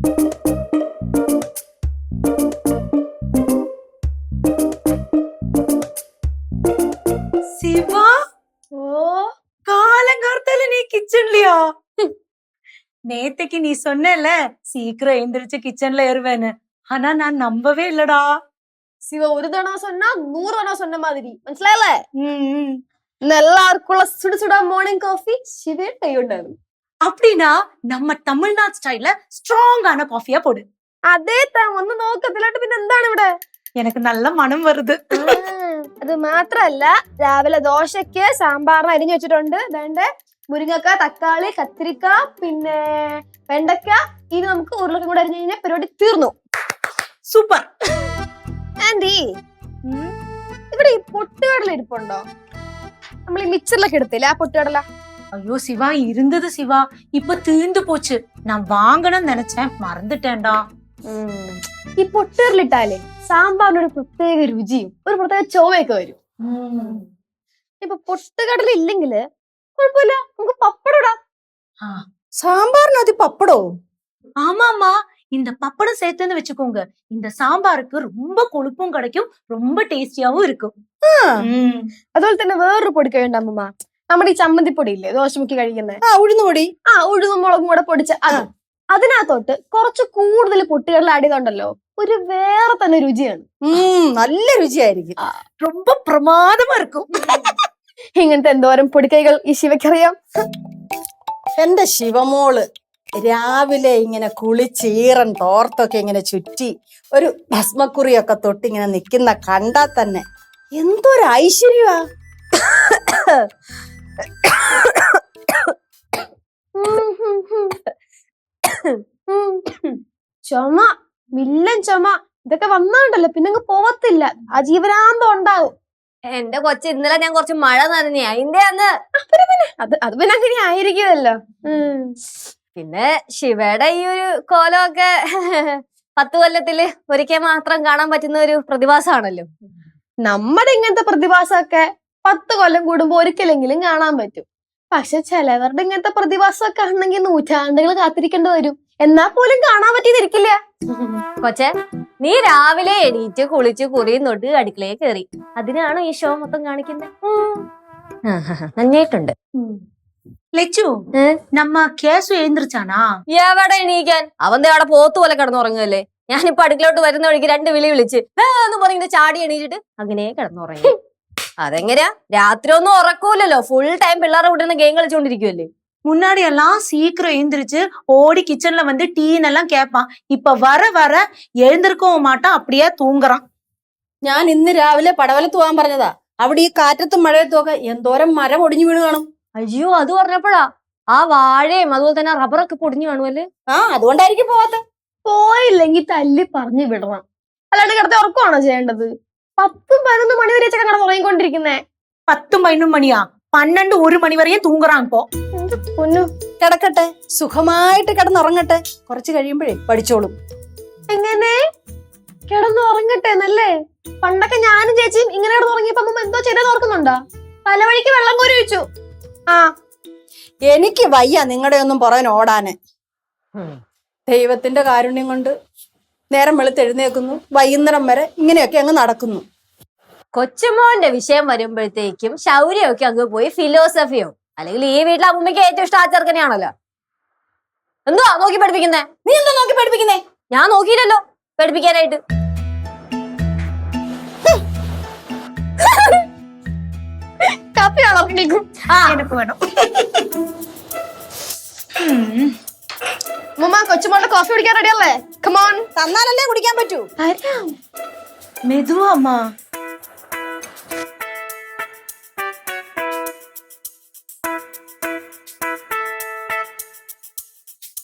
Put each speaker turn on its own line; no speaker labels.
சிவா, ஓ காலங்கார்த்தால நீ கிச்சன்லயா? நேத்தைக்கு நீ சொன்னல சீக்கிரம் எந்திரிச்சு கிச்சன்ல ஏறுவேன்னு. ஆனா நான் நம்பவே இல்லடா.
சிவ ஒரு தடவை சொன்னா 100 தடவை சொன்ன மாதிரி മനസ്സിലായല്ല. எல்லாருக்குள்ள சுட சுட மார்னிங் காஃபி சிவே கையுண்டாரு.
அப்படின்னா நம்ம தமிழ்நாடு സ്റ്റൈലില് സ്ട്രോങ് കോഫിയാ പോട്.
അതേ താൻ ഒന്ന് നോക്കത്തില്ലാട്ട് പിന്നെ എന്താണ് ഇവിടെ?
എനിക്ക് നല്ല മണം വരുത്.
അത് മാത്രല്ല രാവിലെ ദോശയ്ക്ക് സാമ്പാറിന് അരിഞ്ഞു വെച്ചിട്ടുണ്ട്. വേണ്ടേ മുരിങ്ങക്ക, തക്കാളി, കത്തിരിക്ക, പിന്നെ വെണ്ടക്ക. ഇനി നമുക്ക് ഉരുളക്കം കൂടെ അരിഞ്ഞു കഴിഞ്ഞാൽ പരിപാടി തീർന്നു.
സൂപ്പർ.
ആന്റി, ഇവിടെ ഈ പൊട്ടുകടല ഇരിപ്പുണ്ടോ? നമ്മൾ ഈ മിക്സറിലൊക്കെ എടുത്തില്ല ആ പൊട്ടുകടല?
ஐயோ சிவா, இருந்தது சிவா, இப்ப தீர்ந்து போச்சு. நான் வாங்கணும்னு நினைச்சேன், மறந்துட்டேன்டா.
ഈ പൊട്ടുകടലിട്ടാലേ സാമ്പാറിനൊരു പ്രത്യേക രുചിയും ഒരു പ്രത്യേക ചൊവ്വയൊക്കെ വരും. ഇപ്പൊ പൊട്ടുകടല ഇല്ലെങ്കില് കുഴപ്പമില്ല, നമുക്ക് പപ്പടം ഇടാം.
சாம்பார்னு அது பப்படோ?
ஆமாமா, இந்த பப்படம் சேர்த்துன்னு வச்சுக்கோங்க, இந்த சாம்பாருக்கு ரொம்ப கொழுப்பும் கிடைக்கும், ரொம்ப டேஸ்டியாவும் இருக்கும்.
അതുപോലെ തന്നെ വേറൊരു പൊടി വേണ്ട അമ്മ, നമ്മുടെ ഈ ചമ്മന്തിപ്പൊടി ഇല്ലേ ദോശമുക്കി കഴിക്കുന്നത്?
ഉഴുന്നുപൊടി.
ഉഴുന്നുമുളകും കൂടെ പൊടിച്ച അത്. അതിനകത്തോട്ട് കുറച്ച് കൂടുതൽ പൊട്ടുകടല ആഡ് ചെയ്തോണ്ടല്ലോ ഒരു വേറെ തന്നെ രുചിയാണ്.
നല്ല രുചിയായിരിക്കും,
ரொம்ப പ്രമാദമാ இருக்கும்.
ഇങ്ങനത്തെ എന്തോരം പൊടിക്കൈകൾ ഈ ശിവയ്ക്കറിയാം.
എന്റെ ശിവമോള് രാവിലെ ഇങ്ങനെ കുളിച്ചീറൻ തോർത്തൊക്കെ ഇങ്ങനെ ചുറ്റി ഒരു ഭസ്മക്കുറിയൊക്കെ തൊട്ട് ഇങ്ങനെ നിക്കുന്ന കണ്ടാ തന്നെ എന്തൊരു ഐശ്വര്യമാ.
ചുമ, വില്ലൻ ചുമ, ഇതൊക്കെ വന്നാണ്ടല്ലോ പിന്നെ പോവത്തില്ല, ആ ജീവനാന്തം ഉണ്ടാവും.
എന്റെ കൊച്ചു ഇന്നലെ ഞാൻ കുറച്ച് മഴ നനഞ്ഞ അതിന്റെ അന്ന്
അത് പിന്നെ അങ്ങനെ ആയിരിക്കുമല്ലോ.
പിന്നെ ശിവയുടെ ഈ ഒരു കോലമൊക്കെ 10 കൊല്ലത്തില് ഒരിക്കൽ മാത്രം കാണാൻ പറ്റുന്ന ഒരു പ്രതിഭാസമാണല്ലോ.
നമ്മുടെ ഇങ്ങനത്തെ പ്രതിഭാസമൊക്കെ 10 കൊല്ലം കൂടുമ്പോ ഒരിക്കലെങ്കിലും കാണാൻ പറ്റും. പക്ഷെ ചിലവരുടെ ഇങ്ങനത്തെ പ്രതിഭാസമൊക്കെ ആണെങ്കിൽ നൂറ്റാണ്ടുകൾ കാത്തിരിക്കേണ്ടി വരും, എന്നാ പോലും കാണാൻ പറ്റിയിരിക്കില്ല.
കൊച്ചെ, നീ രാവിലെ എണീറ്റ് കുളിച്ച് കുറിയും തൊട്ട് അടുക്കളയെ കയറി, അതിനാണ് ഈ ഷോ മൊത്തം കാണിക്കുന്നത്. നന്നായിട്ടുണ്ട്.
ലച്ചു, നമ്മ കേസു എഴുந்திരിച്ചാനാ?
എവിടെ എണീക്കാൻ, അവന്റെ അവിടെ പോത്തു പോലെ കിടന്നുറങ്ങുമല്ലേ. ഞാനിപ്പോ അടുക്കളോട്ട് വരുന്ന വഴിക്ക് 2 വിളി വിളിച്ച് എന്ന് പറഞ്ഞിട്ട് ചാടി എണീച്ചിട്ട് അങ്ങനെ കിടന്നുറങ്ങി. അതെങ്ങനെയാ, രാത്രി ഒന്നും ഉറക്കൂലല്ലോ, ഫുൾ ടൈം പിള്ളേരെ കൂട്ടുന്ന ഗെയിം കളിച്ചോണ്ടിരിക്കുവല്ലേ.
முன்னாடி எல்லாம் சீக்கிரம் எழுந்திருச்சு ஓடி கிச்சன்ல வந்து டீன்னு எல்லாம் கேட்பான். இப்ப வர வர எழுந்திருக்கவும் மாட்டான், அப்படியே தூங்குறான்.
ഞാൻ ഇന്ന് രാവിലെ പടവലത്ത് പോകാൻ പറഞ്ഞതാ. അവിടെ ഈ കാറ്റത്തും മഴയത്തും ഒക്കെ എന്തോരം മരം ഒടിഞ്ഞു വീണ് കാണും.
അയ്യോ, അത് പറഞ്ഞപ്പോഴാ ആ വാഴയും അതുപോലെ തന്നെ റബ്ബറൊക്കെ പൊടിഞ്ഞു കാണുമല്ലേ.
അതുകൊണ്ടായിരിക്കും പോവാത്ത.
പോയില്ലെങ്കിൽ തല്ലി പറഞ്ഞു വിടണം, അല്ലാണ്ട് കിടത്തി ഉറക്കമാണോ ചെയ്യേണ്ടത്? 10-11 മണി വരെ ചക്ക കിടന്ന് ഉറങ്ങിക്കൊണ്ടിരിക്കുന്നേ.
10-11 മണിയാ? 12-1 മണി വരെയും തൂങ്ങറാൻ. ഇപ്പോ
പൊന്നു
കിടക്കട്ടെ, സുഖമായിട്ട് കിടന്നുറങ്ങട്ടെ, കുറച്ച് കഴിയുമ്പോഴേ പഠിച്ചോളും.
എങ്ങനെ കിടന്ന് ഉറങ്ങട്ടെ എന്നല്ലേ? പണ്ടൊക്കെ ഞാനും ചേച്ചിയും ഇങ്ങനെ കിടന്നുറങ്ങിയപ്പോ അമ്മ എന്തോ ചെയ്തെന്ന് ഓർക്കുന്നുണ്ടോ? തലവഴിക്ക് വെള്ളം കോരി വെച്ചു.
എനിക്ക് വയ്യ നിങ്ങളുടെ ഒന്നും പുറകെ ഓടാന്. ദൈവത്തിന്റെ കാരുണ്യം കൊണ്ട് നേരം വെളുത്ത് എഴുന്നേക്കുന്നു, വൈകുന്നേരം വരെ ഇങ്ങനെയൊക്കെ അങ്ങ് നടക്കുന്നു.
കൊച്ചുമോന്റെ വിഷയം വരുമ്പോഴത്തേക്കും ശൗര്യമൊക്കെ അങ്ങ് പോയി ഫിലോസഫിയോ, അല്ലെങ്കിൽ ഈ വീട്ടിലെ അമ്മയ്ക്ക് ഏറ്റവും ഇഷ്ടം ആ ചെറുക്കനെയാണല്ലോ. എന്തുവാ നോക്കി പഠിപ്പിക്കുന്നേ?
നീ എന്താ നോക്കി പഠിപ്പിക്കുന്നേ?
ഞാൻ നോക്കിയില്ലല്ലോ പഠിപ്പിക്കാനായിട്ട്.
കാപ്പിയാണോ?
എനിക്ക് വേണം.
കൊച്ചുമോളുടെ കോഫി കുടിക്കാൻ റെഡിയല്ലേ? കമോൺ.
തന്നാലല്ലേ കുടിക്കാൻ പറ്റൂ.
മെതുവാ അമ്മ.